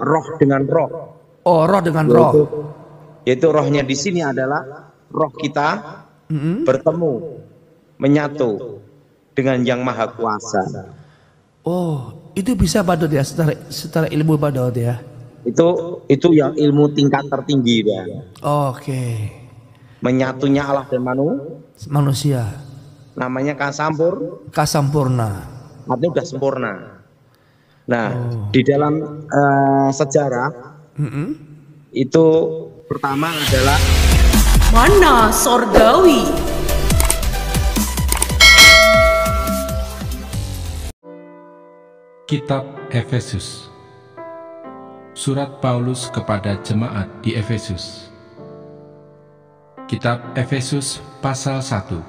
roh dengan roh. Oh, roh dengan roh. Yaitu rohnya di sini adalah roh kita bertemu, menyatu dengan Yang Maha Kuasa. Oh, itu bisa Pak Dod ya, secara ilmu Pak Dod ya. Itu yang ilmu tingkat tertinggi ya. Oke. Menyatunya Allah dan manusia. Namanya kasampur. Kasampurna. Artinya sudah sempurna. Nah, di dalam sejarah itu pertama adalah Mana Sorgawi. Kitab Efesus. Surat Paulus kepada jemaat di Efesus. Kitab Efesus pasal 1.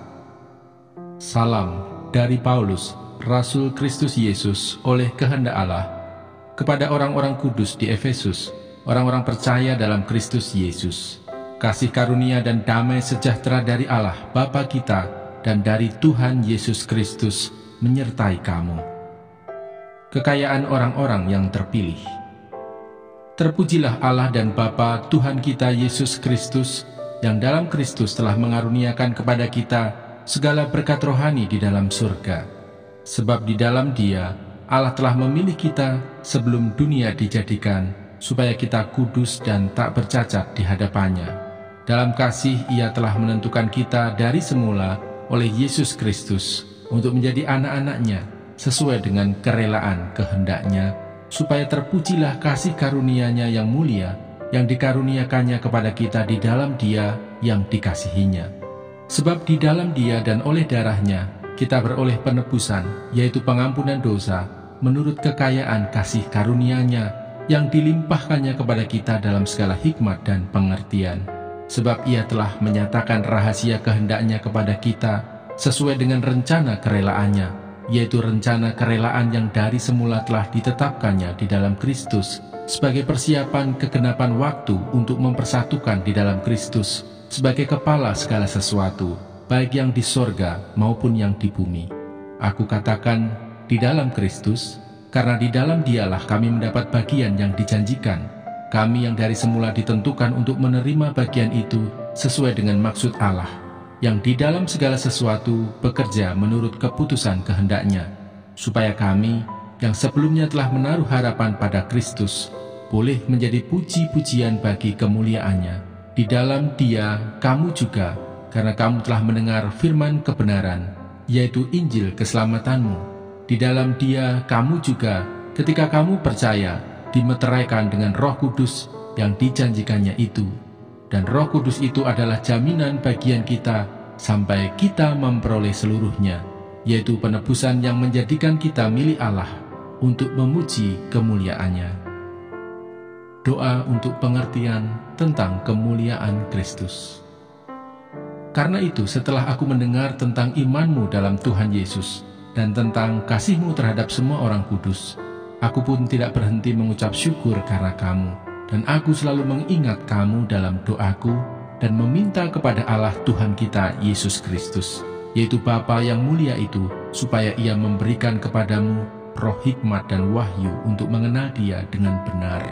Salam dari Paulus, Rasul Kristus Yesus oleh kehendak Allah, kepada orang-orang kudus di Efesus, orang-orang percaya dalam Kristus Yesus. Kasih karunia dan damai sejahtera dari Allah Bapa kita dan dari Tuhan Yesus Kristus menyertai kamu. Kekayaan orang-orang yang terpilih. Terpujilah Allah dan Bapa Tuhan kita Yesus Kristus, yang dalam Kristus telah mengaruniakan kepada kita segala berkat rohani di dalam surga. Sebab di dalam Dia, Allah telah memilih kita sebelum dunia dijadikan, supaya kita kudus dan tak bercacat di hadapannya. Dalam kasih Ia telah menentukan kita dari semula oleh Yesus Kristus untuk menjadi anak-anak-Nya, sesuai dengan kerelaan kehendak-Nya, supaya terpujilah kasih karunia-Nya yang mulia, yang dikaruniakannya kepada kita di dalam Dia yang dikasihinya. Sebab di dalam Dia dan oleh darah-Nya, kita beroleh penebusan, yaitu pengampunan dosa, menurut kekayaan kasih karunia-Nya, yang dilimpahkannya kepada kita dalam segala hikmat dan pengertian. Sebab Ia telah menyatakan rahasia kehendak-Nya kepada kita, sesuai dengan rencana kerelaannya, yaitu rencana kerelaan yang dari semula telah ditetapkannya di dalam Kristus, sebagai persiapan kegenapan waktu untuk mempersatukan di dalam Kristus, sebagai kepala segala sesuatu, baik yang di sorga maupun yang di bumi. Aku katakan di dalam Kristus, karena di dalam Dialah kami mendapat bagian yang dijanjikan, kami yang dari semula ditentukan untuk menerima bagian itu sesuai dengan maksud Allah, yang di dalam segala sesuatu bekerja menurut keputusan kehendak-Nya, supaya kami yang sebelumnya telah menaruh harapan pada Kristus, boleh menjadi puji-pujian bagi kemuliaan-Nya. Di dalam Dia kamu juga, karena kamu telah mendengar firman kebenaran, yaitu Injil keselamatanmu. Di dalam Dia kamu juga, ketika kamu percaya, dimeteraikan dengan Roh Kudus yang dijanjikannya itu. Dan Roh Kudus itu adalah jaminan bagian kita sampai kita memperoleh seluruhnya, yaitu penebusan yang menjadikan kita milik Allah untuk memuji kemuliaan-Nya. Doa untuk pengertian tentang kemuliaan Kristus. Karena itu, setelah aku mendengar tentang imanmu dalam Tuhan Yesus dan tentang kasihmu terhadap semua orang kudus, aku pun tidak berhenti mengucap syukur karena kamu. Dan aku selalu mengingat kamu dalam doaku dan meminta kepada Allah Tuhan kita Yesus Kristus, yaitu Bapa yang mulia itu, supaya Ia memberikan kepadamu roh hikmat dan wahyu untuk mengenal Dia dengan benar,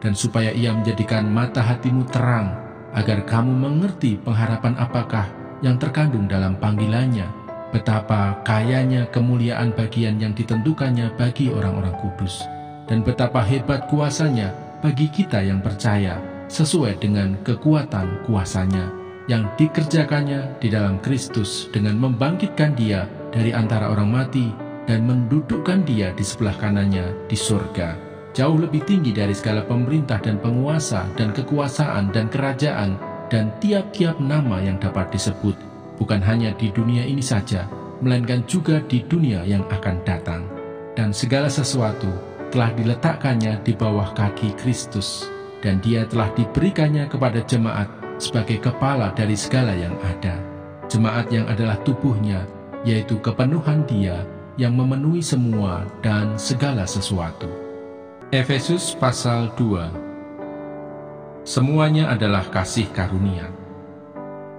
dan supaya Ia menjadikan mata hatimu terang, agar kamu mengerti pengharapan apakah yang terkandung dalam panggilannya, betapa kayanya kemuliaan bagian yang ditentukannya bagi orang-orang kudus, dan betapa hebat kuasanya bagi kita yang percaya, sesuai dengan kekuatan kuasanya, yang dikerjakannya di dalam Kristus dengan membangkitkan Dia dari antara orang mati dan mendudukkan Dia di sebelah kanannya di surga, jauh lebih tinggi dari segala pemerintah dan penguasa dan kekuasaan dan kerajaan dan tiap-tiap nama yang dapat disebut, bukan hanya di dunia ini saja, melainkan juga di dunia yang akan datang. Dan segala sesuatu telah diletakkannya di bawah kaki Kristus, dan Dia telah diberikannya kepada jemaat sebagai kepala dari segala yang ada. Jemaat yang adalah tubuhnya, yaitu kepenuhan Dia yang memenuhi semua dan segala sesuatu. Efesus pasal 2. Semuanya adalah kasih karunia.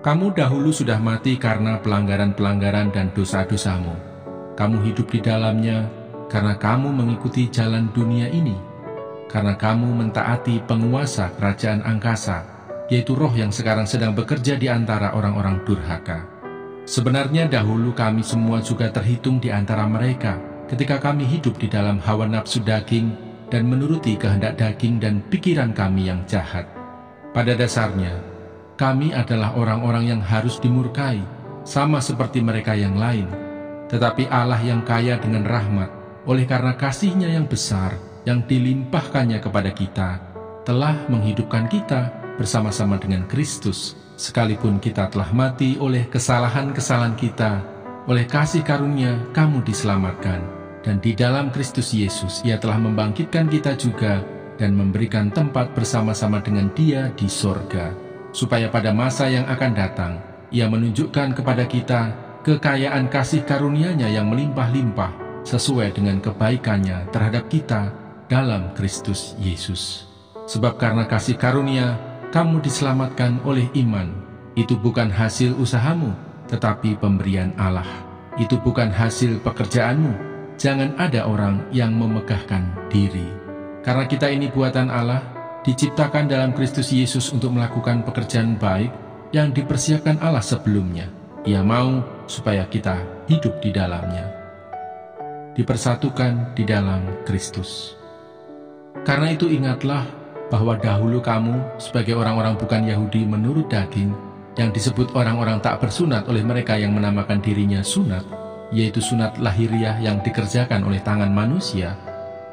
Kamu dahulu sudah mati karena pelanggaran-pelanggaran dan dosa-dosamu. Kamu hidup di dalamnya karena kamu mengikuti jalan dunia ini. karena kamu mentaati penguasa kerajaan angkasa, yaitu roh yang sekarang sedang bekerja di antara orang-orang durhaka. Sebenarnya dahulu kami semua juga terhitung di antara mereka, ketika kami hidup di dalam hawa nafsu daging dan menuruti kehendak daging dan pikiran kami yang jahat. Pada dasarnya, kami adalah orang-orang yang harus dimurkai, sama seperti mereka yang lain. Tetapi Allah yang kaya dengan rahmat, oleh karena kasih-Nya yang besar, yang dilimpahkannya kepada kita, telah menghidupkan kita bersama-sama dengan Kristus, sekalipun kita telah mati oleh kesalahan-kesalahan kita. Oleh kasih karunia kamu diselamatkan, dan di dalam Kristus Yesus Ia telah membangkitkan kita juga dan memberikan tempat bersama-sama dengan Dia di sorga, supaya pada masa yang akan datang Ia menunjukkan kepada kita kekayaan kasih karunia-Nya yang melimpah-limpah sesuai dengan kebaikan-Nya terhadap kita dalam Kristus Yesus. Sebab karena kasih karunia kamu diselamatkan oleh iman. Itu bukan hasil usahamu, tetapi pemberian Allah. Itu bukan hasil pekerjaanmu. Jangan ada orang yang memegahkan diri. Karena kita ini buatan Allah, diciptakan dalam Kristus Yesus untuk melakukan pekerjaan baik yang dipersiapkan Allah sebelumnya. Ia mau supaya kita hidup di dalamnya, dipersatukan di dalam Kristus. Karena itu ingatlah bahwa dahulu kamu sebagai orang-orang bukan Yahudi menurut daging, yang disebut orang-orang tak bersunat oleh mereka yang menamakan dirinya sunat, yaitu sunat lahiriah yang dikerjakan oleh tangan manusia,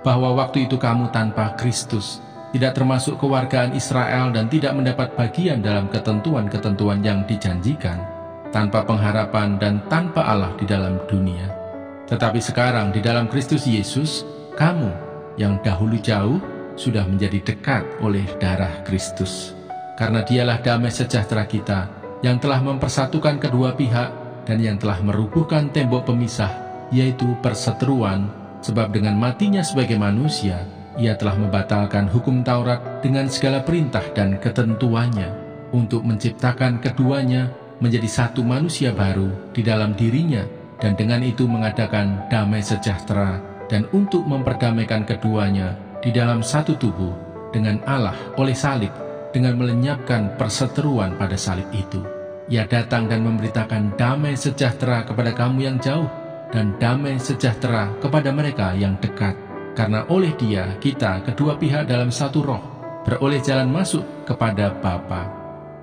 bahwa waktu itu kamu tanpa Kristus, tidak termasuk kewargaan Israel dan tidak mendapat bagian dalam ketentuan-ketentuan yang dijanjikan, tanpa pengharapan dan tanpa Allah di dalam dunia. Tetapi sekarang di dalam Kristus Yesus, kamu yang dahulu jauh sudah menjadi dekat oleh darah Kristus. Karena Dialah damai sejahtera kita, yang telah mempersatukan kedua pihak dan yang telah merubuhkan tembok pemisah, yaitu perseteruan, sebab dengan matinya sebagai manusia, Ia telah membatalkan hukum Taurat dengan segala perintah dan ketentuannya, untuk menciptakan keduanya menjadi satu manusia baru di dalam dirinya, dan dengan itu mengadakan damai sejahtera, dan untuk memperdamaikan keduanya di dalam satu tubuh dengan Allah oleh salib, dengan melenyapkan perseteruan pada salib itu. Ia datang dan memberitakan damai sejahtera kepada kamu yang jauh, dan damai sejahtera kepada mereka yang dekat. Karena oleh Dia kita kedua pihak dalam satu roh beroleh jalan masuk kepada Bapa.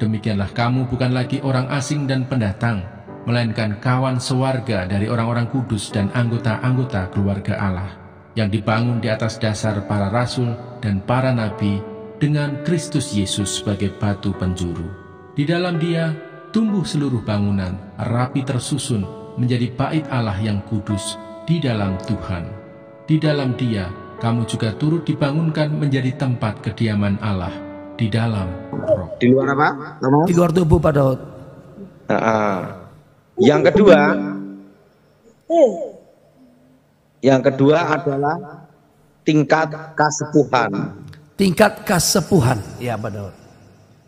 Demikianlah kamu bukan lagi orang asing dan pendatang, melainkan kawan sewarga dari orang-orang kudus dan anggota-anggota keluarga Allah, yang dibangun di atas dasar para rasul dan para nabi, dengan Kristus Yesus sebagai batu penjuru. Di dalam Dia tumbuh seluruh bangunan, rapi tersusun menjadi bait Allah yang kudus di dalam Tuhan. Di dalam Dia kamu juga turut dibangunkan menjadi tempat kediaman Allah di dalam roh. Di luar apa? Di luar tubuh, Pak Daud. Yang kedua adalah tingkat kasepuhan. Tingkat kasepuhan, ya Pak Daud.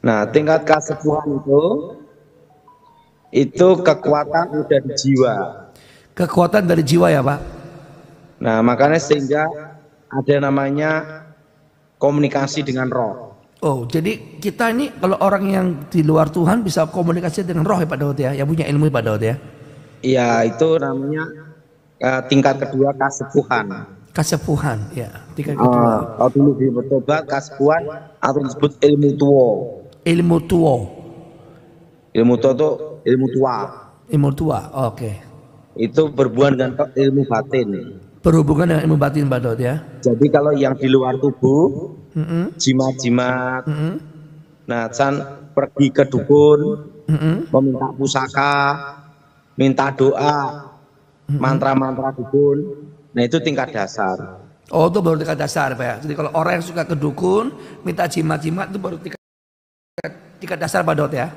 Nah, tingkat kasepuhan itu kekuatan dari jiwa. Kekuatan dari jiwa ya Pak. Nah, makanya sehingga ada namanya komunikasi dengan roh. Oh, jadi kita ini kalau orang yang di luar Tuhan bisa komunikasi dengan roh ya Pak Daud ya, yang punya ilmu Pak Daud ya. Iya, itu namanya tingkat kedua kasepuhan. Kasepuhan, ya. Tingkat kedua. Kalau dulu bertobat kasepuhan atau disebut ilmu tua. Ilmu tua. Ilmu tua itu ilmu tua. Ilmu tua, oke. Itu berhubungan dengan ilmu batin. Berhubungan dengan ilmu batin Pak Daud ya. Jadi kalau yang di luar tubuh, jimat-jimat, nah Chan pergi ke dukun, meminta pusaka, minta doa, mantra-mantra dukun, nah itu tingkat dasar. Oh, itu baru tingkat dasar Pak ya. Jadi kalau orang yang suka ke dukun, minta jimat-jimat itu baru tingkat dasar Pak Daud ya.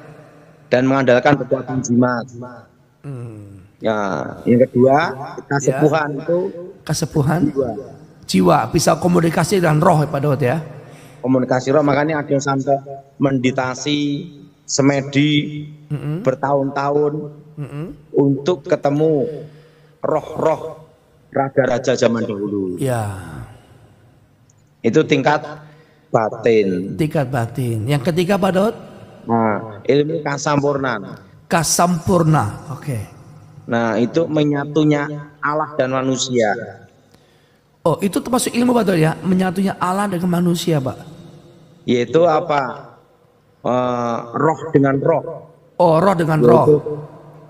Dan mengandalkan kekuatan jimat. Ya, yang kedua kasepuhan ya. Itu kasepuhan jiwa bisa komunikasi dengan roh ya Pak Daud ya. Komunikasi roh, makanya ada yang sampai meditasi semedi bertahun-tahun untuk ketemu roh-roh raja-raja zaman dahulu. Ya. Itu tingkat batin. Tingkat batin. Yang ketiga Pak Daud? Nah, ilmu kasampurnan. Kasampurna. Oke. Nah, itu menyatunya Allah dan manusia. Oh, itu termasuk ilmu Pak Daud ya? Menyatunya Allah dengan manusia, Pak. Yaitu apa? Roh dengan roh. Oh, roh dengan roh.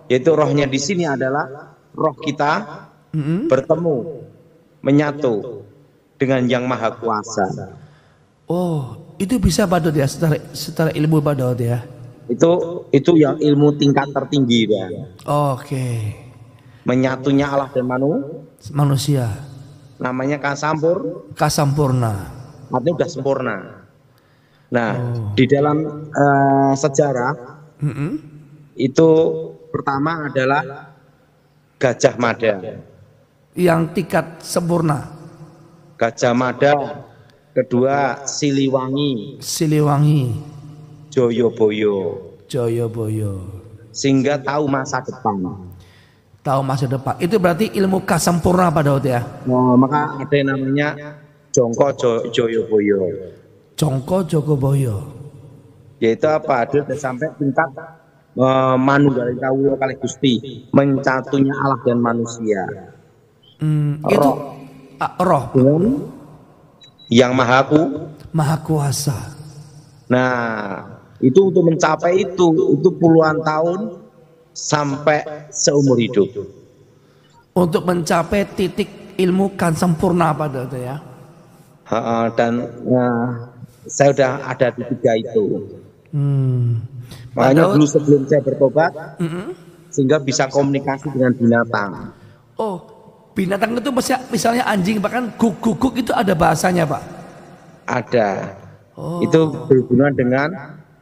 Yaitu rohnya di sini adalah roh kita bertemu, menyatu dengan Yang Maha Kuasa. Oh, itu bisa Pak Daud ya, secara ilmu Pak Daud ya. Itu yang ilmu tingkat tertinggi ya. Oke. Menyatunya Allah dan Manusia. namanya Kasampurna. artinya sudah sempurna. Nah, di dalam sejarah itu pertama adalah Gajah Mada. Yang tingkat sempurna. Gajah Mada, kedua Siliwangi, Joyoboyo, sehingga tahu masa depan. Tahu masa depan. Itu berarti ilmu kasampurna Pak Daud ya. Nah, maka ada yang namanya Jongko Joyoboyo. Jongko Jogoboyo. Yaitu apa? Dia sudah sampai tingkat manunggaling kawula kalih Gusti, mencatunya Allah dan manusia. Itu roh dengan Yang Maha Kuasa. Nah, itu untuk mencapai itu puluhan tahun sampai seumur hidup. Untuk mencapai titik ilmu kan sempurna pada itu ya. Dan saya sudah ada di 3 itu. Makanya dulu sebelum saya bertobat, sehingga bisa komunikasi dengan binatang. Oh, binatang itu misalnya anjing, bahkan guguk itu ada bahasanya Pak? Ada. Itu berhubungan dengan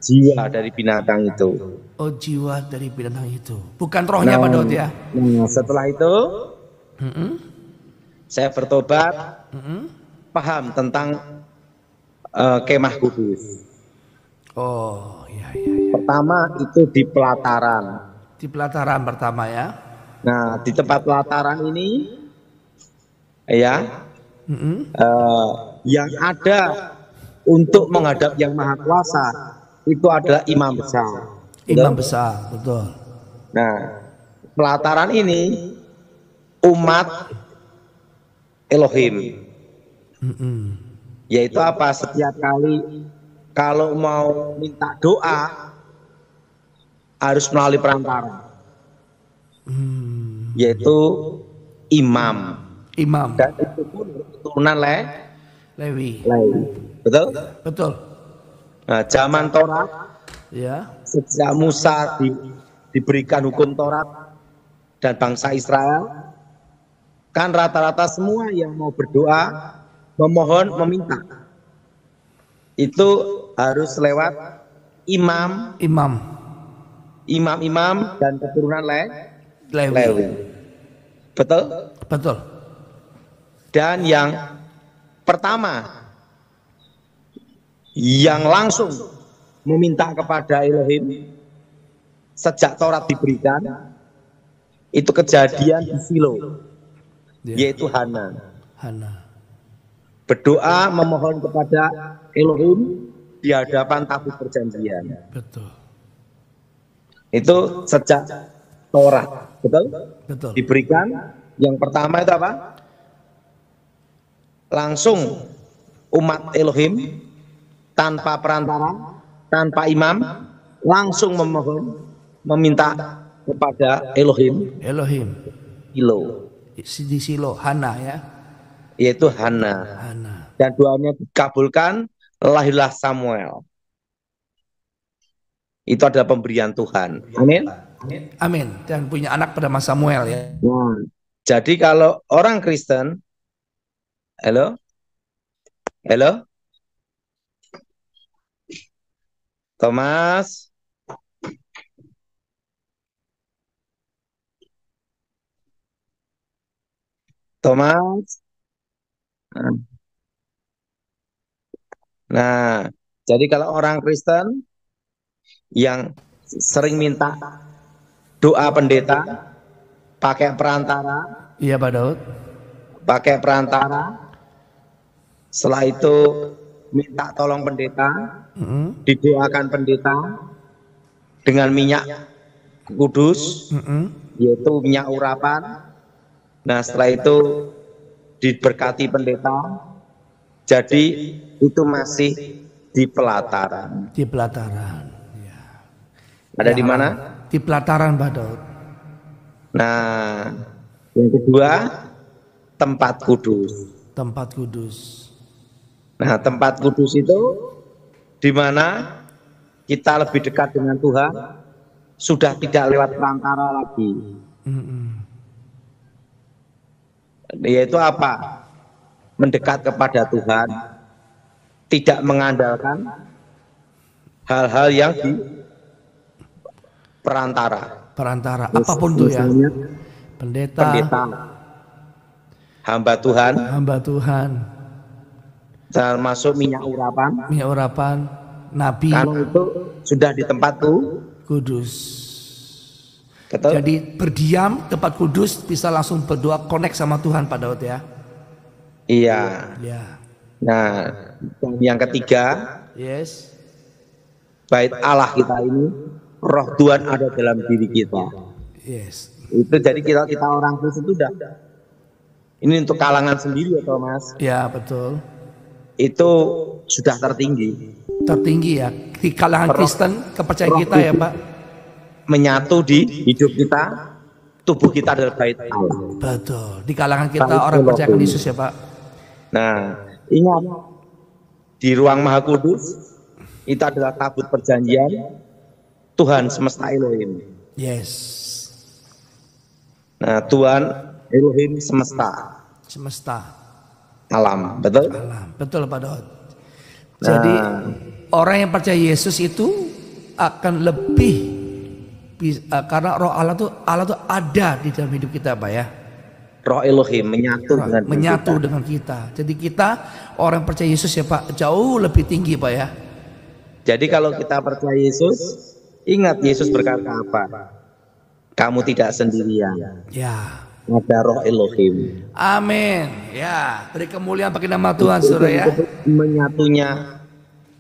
jiwa dari binatang itu. Oh, jiwa dari binatang itu, bukan rohnya Pak Daud ya. Setelah itu saya bertobat, paham tentang kemah kudus. Oh, iya. Pertama itu di pelataran. Di pelataran pertama ya. Nah, di tempat pelataran ini ya, yang ada untuk menghadap Yang Maha Kuasa itu adalah imam besar. Imam besar, betul. Nah, pelataran ini umat Elohim. Yaitu apa? Setiap kali kalau mau minta doa harus melalui perantara. Yaitu imam. Dan itu pun turunan Lewi. Betul. Nah, zaman Taurat ya, sejak Musa diberikan hukum Taurat dan bangsa Israel, kan rata-rata semua yang mau berdoa, memohon, meminta itu harus lewat imam dan keturunan Lewi. Betul. Dan yang pertama yang langsung meminta kepada Elohim sejak Taurat diberikan itu kejadian di Silo, yaitu Hana. Berdoa memohon kepada Elohim di hadapan tabut perjanjian. Betul. Itu sejak Taurat, betul? Diberikan. Yang pertama itu apa? Langsung umat Elohim tanpa perantara, tanpa imam, langsung memohon, meminta kepada Elohim. Di Silo, Hana ya. Yaitu Hana. Dan doanya dikabulkan, lahirlah Samuel. Itu adalah pemberian Tuhan. Amin. Dan punya anak pada masa Samuel ya. Nah, jadi kalau orang Kristen, halo, Thomas, Nah, jadi kalau orang Kristen yang sering minta doa pendeta pakai perantara, iya Pak Daud, pakai perantara Setelah itu minta tolong pendeta, didoakan pendeta dengan minyak kudus, yaitu minyak urapan. Nah setelah itu diberkati pendeta, jadi itu masih di pelataran. Di pelataran. Ya. Ada Ya, di mana? Di pelataran, Pak Daud. Nah yang kedua tempat kudus. Tempat kudus. Nah tempat kudus itu di mana kita lebih dekat dengan Tuhan, sudah tidak lewat perantara lagi. Yaitu apa? Mendekat kepada Tuhan, tidak mengandalkan hal-hal yang di perantara. Perantara, apapun itu ya. Pendeta, hamba Tuhan, termasuk minyak urapan, nabi. Karena itu sudah di tempat kudus. Betul? Jadi berdiam tempat kudus bisa langsung berdoa connect sama Tuhan, Pak Daud ya. Iya. Ya. Nah, yang ketiga, bait Allah kita ini, roh Tuhan ada dalam diri kita. Itu jadi kita orang Kristen itu sudah. Ini untuk kalangan sendiri ya, Thomas. Ya, betul. Itu sudah tertinggi. Tertinggi ya di kalangan Kristen, kepercayaan kita ya, Pak. Menyatu di hidup kita, tubuh kita adalah bait Allah. Betul. Di kalangan kita orang percaya Yesus ya, Pak. Nah, ingat di ruang Maha Kudus itu adalah tabut perjanjian Tuhan semesta Elohim. Nah, Tuhan Elohim semesta alam, betul? Alam, betul Pak Daud. Jadi orang yang percaya Yesus itu akan lebih karena roh Allah tuh ada di dalam hidup kita, Pak ya. Roh Elohim menyatu dengan kita. Jadi kita orang percaya Yesus ya Pak jauh lebih tinggi, Pak ya. Jadi kalau kita percaya Yesus, ingat Yesus berkata apa? Kamu tidak sendirian. Ya. Ada roh Elohim. Amin. Ya, beri kemuliaan bagi nama Tuhan, saudara ya. Menyatunya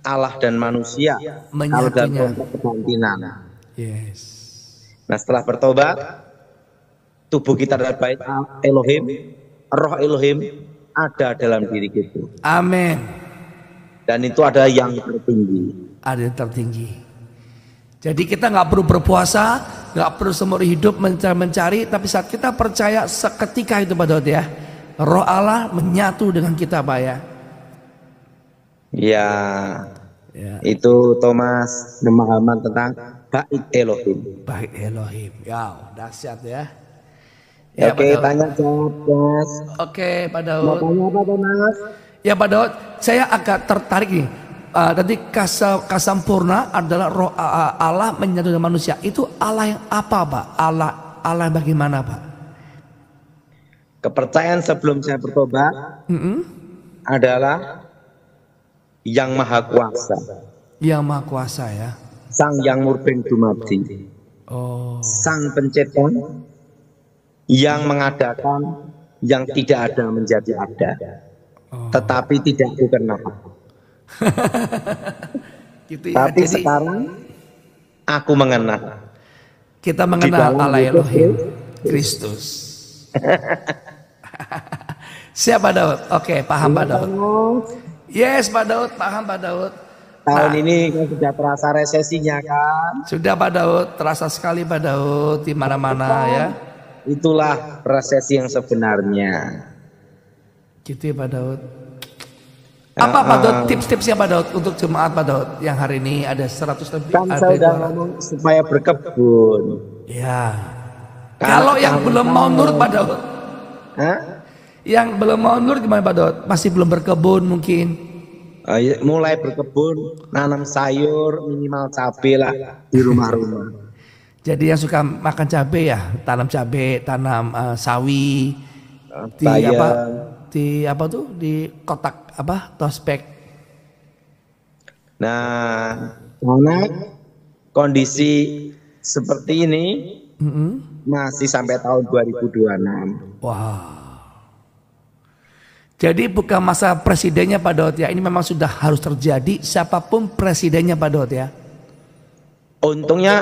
Allah dan manusia. Menyatunya. Kebangkitan. Nah, setelah bertobat, tubuh kita adalah bait Elohim, roh Elohim ada dalam diri kita. Amin. Dan itu ada yang tertinggi. Ada yang tertinggi. Jadi kita nggak perlu berpuasa, nggak perlu seumur hidup mencari, tapi saat kita percaya seketika itu Pak Daud ya, roh Allah menyatu dengan kita, Pak ya. Ya. Itu Thomas pemahaman tentang bait Elohim. Bait Elohim, ya dahsyat ya. Oke, tanya jawab, Mas. Oke, Pak Daud. Mau tanya apa, Thomas? Ya, Pak Daud, saya agak tertarik nih. Tadi kasampurna adalah roh Allah menyatu dengan manusia. Itu Allah yang apa, Pak? Allah bagaimana, Pak? Kepercayaan sebelum saya bertobat adalah yang maha kuasa. Yang maha kuasa ya. Sang yang murbeng dumadi. Sang pencipta yang mengadakan yang tidak ada menjadi ada. Tetapi tidak dikenal. Gitu ya. Tapi jadi, sekarang aku mengenal. Kita mengenal Allah Elohim Kristus. Siap Pak Daud? Oke, paham Pak Daud. Yes Pak Daud, paham Pak Daud. Tahun ini kan sudah terasa resesinya kan? Sudah Pak Daud, terasa sekali Pak Daud di mana-mana ya. Itulah resesi yang sebenarnya. Gitu ya Pak Daud. Apa Pak Daud tips-tipsnya Pak Daud untuk jemaat Pak Daud yang hari ini ada 100 lebih? Kan saya udah ngomong supaya berkebun. Ya. Kalau yang belum mau nurut Pak Daud? Yang belum mau nurut gimana Pak Daud? Masih belum berkebun mungkin? Mulai berkebun, nanam sayur, minimal cabai lah di rumah-rumah. Jadi yang suka makan cabai ya, tanam cabai, tanam sawi, di kotak tospek. Nah, karena kondisi seperti ini masih sampai tahun 2026. Wow. Jadi bukan masa presidennya Pak Daud ya, ini memang sudah harus terjadi siapapun presidennya Pak Daud ya. Untungnya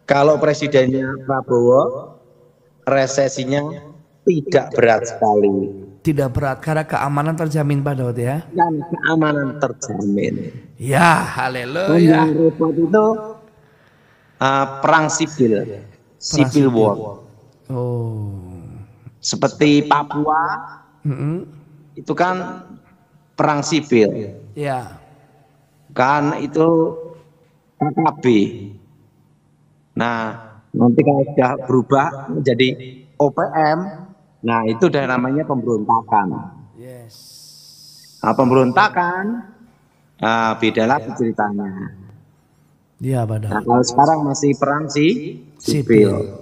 kalau presidennya Prabowo, resesinya tidak berat sekali. Tidak berat karena keamanan terjamin Pak Daud ya. Dan keamanan terjamin. Ya, haleluya. Yang repot itu perang sipil, civil war. Oh. Seperti Papua, itu kan perang sipil. Ya. Kan itu KKB. Nah, nanti kalau sudah berubah menjadi OPM, nah itu udah namanya pemberontakan. Yes. Nah, pemberontakan, beda lagi ceritanya. Iya Pak Daud. Nah, kalau sekarang masih perang sipil.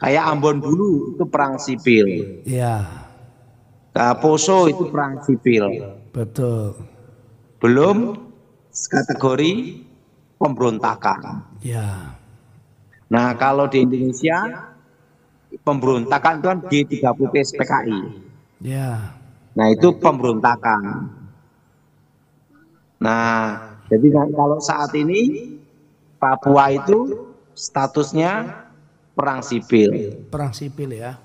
Kayak Ambon dulu itu perang sipil. Iya. Poso itu perang sipil. Betul. Belum kategori pemberontakan. Ya. Nah, kalau di Indonesia pemberontakan itu kan G30 PKI. Ya. Nah, itu pemberontakan. Nah, jadi kalau saat ini Papua itu statusnya perang sipil. Perang sipil ya.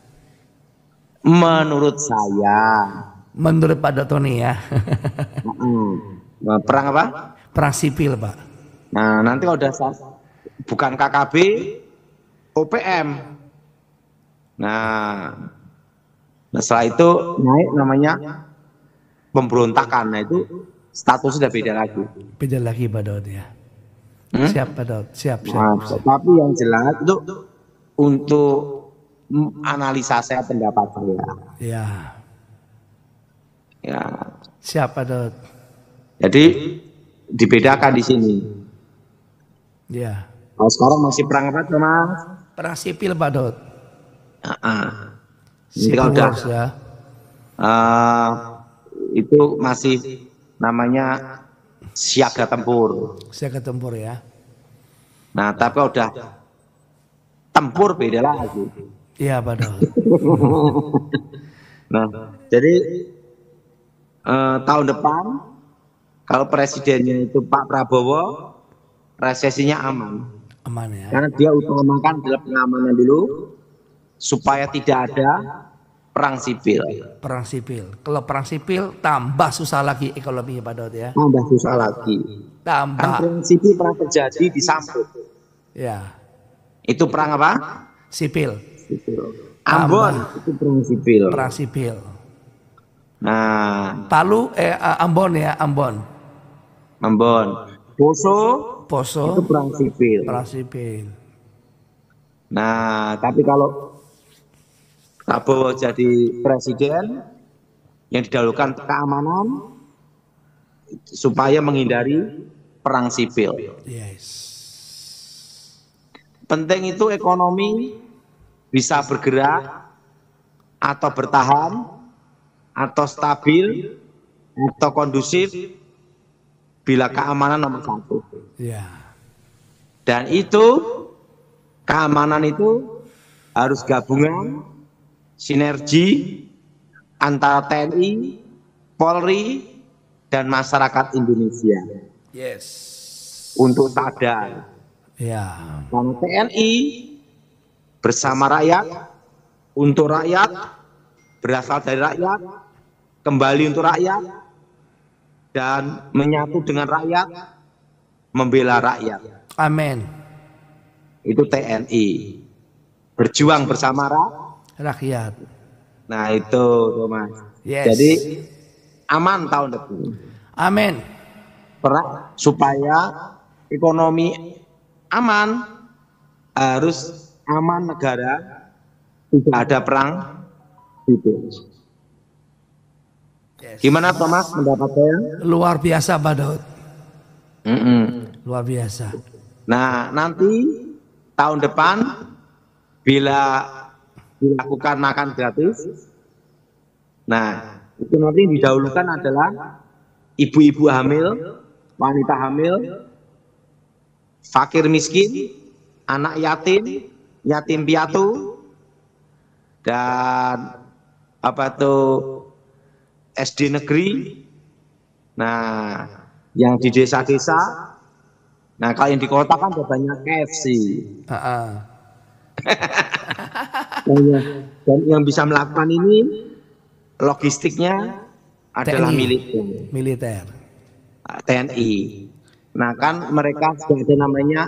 Menurut saya. Menurut Pak Dotoni ya. Nah, perang apa? Perang sipil Pak. Nah, nanti kalau udah bukan KKB, OPM. Nah, setelah itu naik namanya pemberontakan. Nah, itu statusnya sudah beda lagi. Beda lagi Pak Daud ya. Siap Pak Daud, siap. Nah, tapi yang jelas itu untuk analisa saya, pendapat saya. Ya. Ya. Siap Pak Daud. Jadi dibedakan di sini. Ya. Kalau sekarang masih perang apa, Mas? Perang sipil Pak Daud. Nanti kalau udah ya. itu masih namanya siaga tempur. Siaga tempur ya. Nah, tapi kalau udah tempur beda lagi. Iya Pak Daud. Nah, jadi tahun depan kalau presidennya itu Pak Prabowo, resesinya aman. Aman ya. Karena dia utamakan dalam pengamanan dulu supaya tidak ada perang sipil. Perang sipil. Kalau perang sipil tambah susah lagi ekonominya Pak Daud ya. Tambah susah lagi. Tambah. Kan perang sipil pernah terjadi di Sambut. Ya. Itu perang apa? Sipil. Ambon itu perang sipil. Perang sipil. Nah, Palu Ambon ya, Ambon. Poso Poso itu perang sipil. perang sipil. Nah, tapi kalau Prabowo jadi presiden, yang didahulukan keamanan supaya menghindari perang sipil. Yes. Penting itu ekonomi bisa bergerak atau bertahan atau stabil atau kondusif bila keamanan nomor satu. Ya. Dan itu keamanan itu harus gabungan sinergi antara TNI, Polri, dan masyarakat Indonesia. Yes. Untuk sadar. Ya. Karena TNI bersama rakyat, untuk rakyat, berasal dari rakyat, kembali untuk rakyat, dan menyatu dengan rakyat, membela rakyat. Amin. Itu TNI. Berjuang bersama Rakyat. Nah itu Thomas. Yes. Jadi aman tahun depan. Amin. Supaya ekonomi aman, harus aman negara, tidak ada perang gitu. Yes. Gimana Thomas pendapat saya? Luar biasa Pak Daud. Luar biasa. Nah nanti tahun depan bila dilakukan makan gratis, nah itu nanti didahulukan adalah ibu-ibu hamil, wanita hamil, fakir miskin, anak yatim, yatim piatu, dan apa tuh SD negeri. Nah, yang di desa-desa. Nah, kalau yang di kota kan udah banyak KFC. Dan yang bisa melakukan ini logistiknya adalah militer. TNI. Nah, kan mereka sudah ada namanya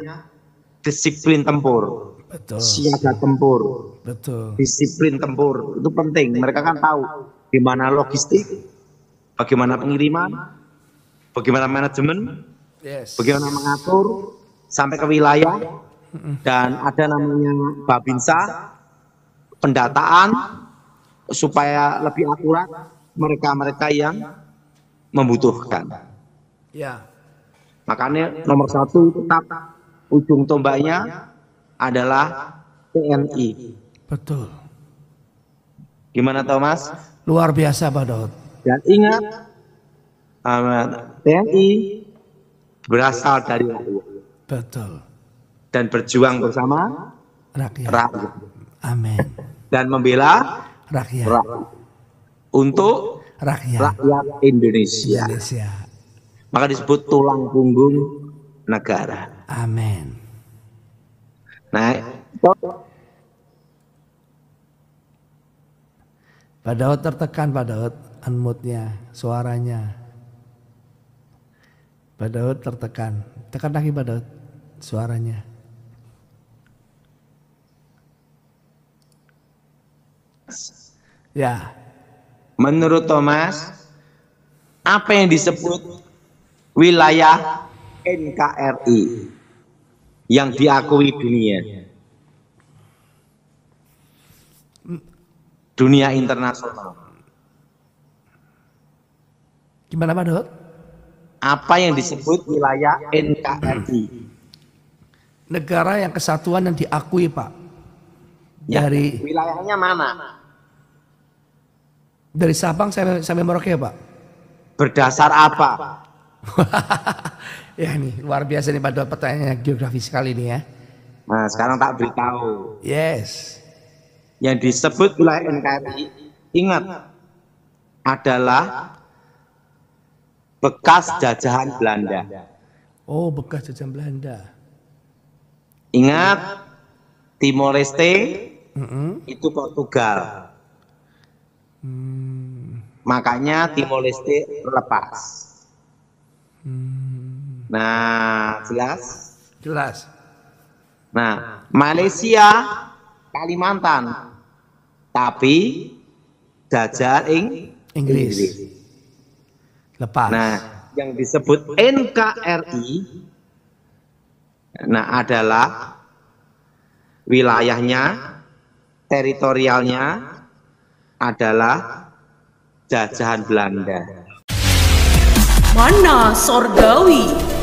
disiplin tempur. Betul. Siaga tempur. Betul. Disiplin tempur itu penting. Mereka kan tahu di mana logistik, bagaimana pengiriman, bagaimana manajemen, bagaimana mengatur sampai ke wilayah, dan ada namanya Babinsa, pendataan supaya lebih akurat mereka-mereka yang membutuhkan. Ya. Makanya nomor 1 tetap ujung tombaknya adalah TNI. Betul. Gimana Thomas? Luar biasa Pak Daud. Dan ingat, TNI berasal dari rakyat. Betul. Dan berjuang bersama rakyat. Amin. Dan membela rakyat. Untuk rakyat Indonesia. Maka disebut tulang punggung negara. Amin. Nah, Pak Daud tertekan, Pak Daud, unmute-nya, suaranya. Pak Daud tertekan. Tekan lagi Pak Daud, suaranya. Ya. Menurut Thomas, apa yang disebut wilayah NKRI yang diakui dunia internasional? Gimana Pak Daud? Apa yang disebut wilayah NKRI? Negara yang kesatuan yang diakui Pak. Dari wilayahnya mana? Dari Sabang sampai Merauke Pak. Berdasar apa? Ya ini luar biasa nih Pak Daud, pertanyaannya geografis sekali ini ya. Nah sekarang tak beritahu. Yes. Yang disebut wilayah NKRI, ingat, adalah bekas jajahan Belanda. Oh, bekas jajahan Belanda. Ingat, Timor Leste itu Portugal. Makanya Timor Leste lepas. Nah, jelas? Jelas. Nah, Malaysia, Kalimantan, tapi jajahan Inggris. Lepas. Nah, yang disebut NKRI, nah adalah wilayahnya, teritorialnya adalah jajahan Belanda. Mana Sorgawi?